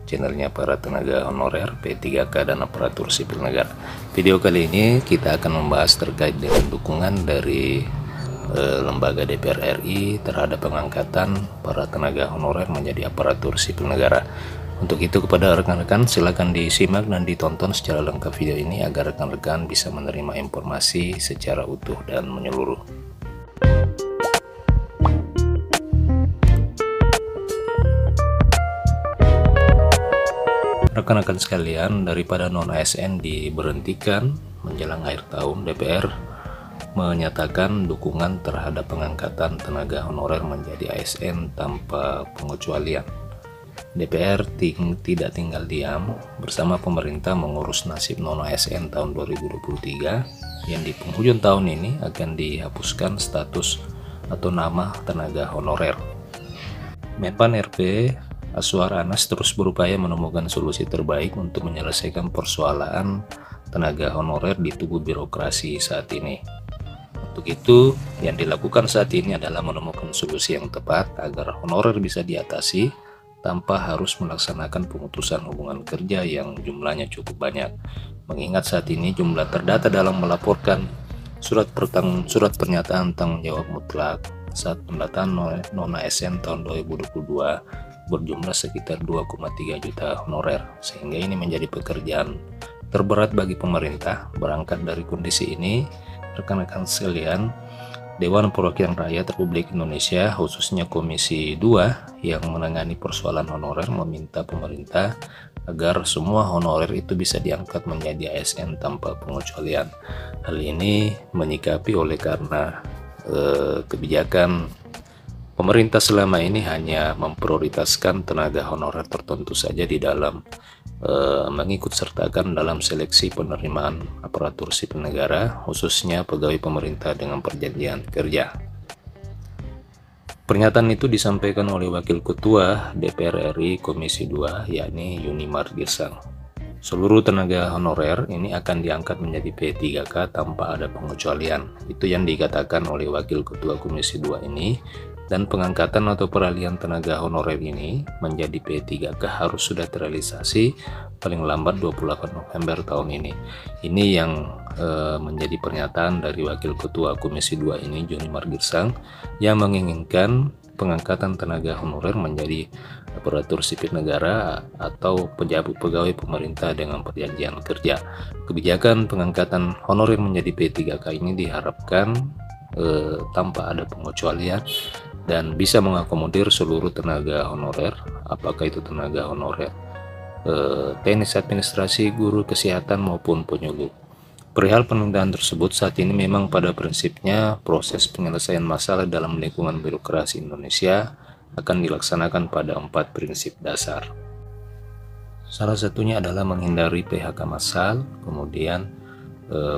channelnya para tenaga honorer, P3K dan aparatur sipil negara. Video kali ini kita akan membahas terkait dengan dukungan dari lembaga DPR RI terhadap pengangkatan para tenaga honorer menjadi aparatur sipil negara. Untuk itu kepada rekan-rekan silakan disimak dan ditonton secara lengkap video ini agar rekan-rekan bisa menerima informasi secara utuh dan menyeluruh. Rekan-rekan sekalian, daripada non-ASN diberhentikan menjelang akhir tahun, DPR menyatakan dukungan terhadap pengangkatan tenaga honorer menjadi ASN tanpa pengecualian. DPR tidak tinggal diam, bersama pemerintah mengurus nasib non-ASN tahun 2023 yang di penghujung tahun ini akan dihapuskan status atau nama tenaga honorer. Menpan RP Aswar Anas terus berupaya menemukan solusi terbaik untuk menyelesaikan persoalan tenaga honorer di tubuh birokrasi saat ini. Untuk itu, yang dilakukan saat ini adalah menemukan solusi yang tepat agar honorer bisa diatasi tanpa harus melaksanakan pemutusan hubungan kerja yang jumlahnya cukup banyak. Mengingat saat ini jumlah terdata dalam melaporkan surat pernyataan tanggung jawab mutlak saat pendataan non-ASN tahun 2022 berjumlah sekitar 2,3 juta honorer, sehingga ini menjadi pekerjaan terberat bagi pemerintah. Berangkat dari kondisi ini, rekan-rekan sekalian, Dewan Perwakilan Rakyat Republik Indonesia, khususnya Komisi 2 yang menangani persoalan honorer, meminta pemerintah agar semua honorer itu bisa diangkat menjadi ASN tanpa pengecualian. Hal ini menyikapi oleh karena kebijakan pemerintah selama ini hanya memprioritaskan tenaga honorer tertentu saja di dalam mengikut sertakan dalam seleksi penerimaan aparatur sipil negara, khususnya pegawai pemerintah dengan perjanjian kerja. Pernyataan itu disampaikan oleh Wakil Ketua DPR RI Komisi 2, yakni Yunimar Girsang. Seluruh tenaga honorer ini akan diangkat menjadi P3K tanpa ada pengecualian. Itu yang dikatakan oleh Wakil Ketua Komisi 2 ini. Dan pengangkatan atau peralihan tenaga honorer ini menjadi P3K harus sudah terrealisasi paling lambat 28 November tahun ini. Ini yang menjadi pernyataan dari Wakil Ketua Komisi 2 ini, Yunimar Girsang, yang menginginkan pengangkatan tenaga honorer menjadi aparatur sipil negara atau pegawai pemerintah dengan perjanjian kerja. Kebijakan pengangkatan honorer menjadi P3K ini diharapkan tanpa ada pengecualian dan bisa mengakomodir seluruh tenaga honorer, apakah itu tenaga honorer teknis administrasi, guru kesehatan maupun penyuluh. Perihal penundaan tersebut, saat ini memang pada prinsipnya proses penyelesaian masalah dalam lingkungan birokrasi Indonesia akan dilaksanakan pada 4 prinsip dasar. Salah satunya adalah menghindari PHK massal, kemudian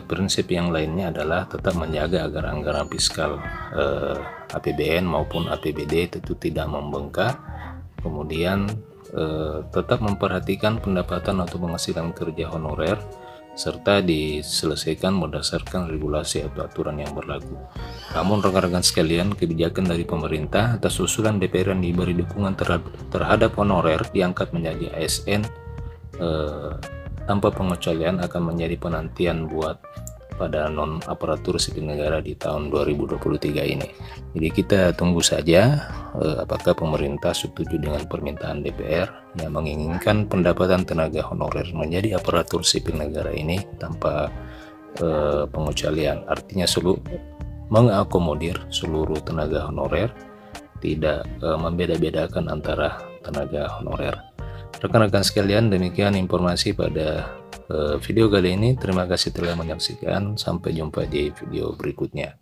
prinsip yang lainnya adalah tetap menjaga agar anggaran fiskal APBN maupun APBD itu tidak membengkak, kemudian tetap memperhatikan pendapatan atau penghasilan kerja honorer, serta diselesaikan berdasarkan regulasi atau aturan yang berlaku. Namun rekan-rekan sekalian, kebijakan dari pemerintah atas usulan DPR yang diberi dukungan terhadap honorer diangkat menjadi ASN tanpa pengecualian akan menjadi penantian buat pada non-aparatur sipil negara di tahun 2023 ini. Jadi kita tunggu saja apakah pemerintah setuju dengan permintaan DPR yang menginginkan pendapatan tenaga honorer menjadi aparatur sipil negara ini tanpa pengecualian. Artinya mengakomodir seluruh tenaga honorer, tidak membeda-bedakan antara tenaga honorer. Rekan-rekan sekalian, demikian informasi pada video kali ini. Terima kasih telah menyaksikan. Sampai jumpa di video berikutnya.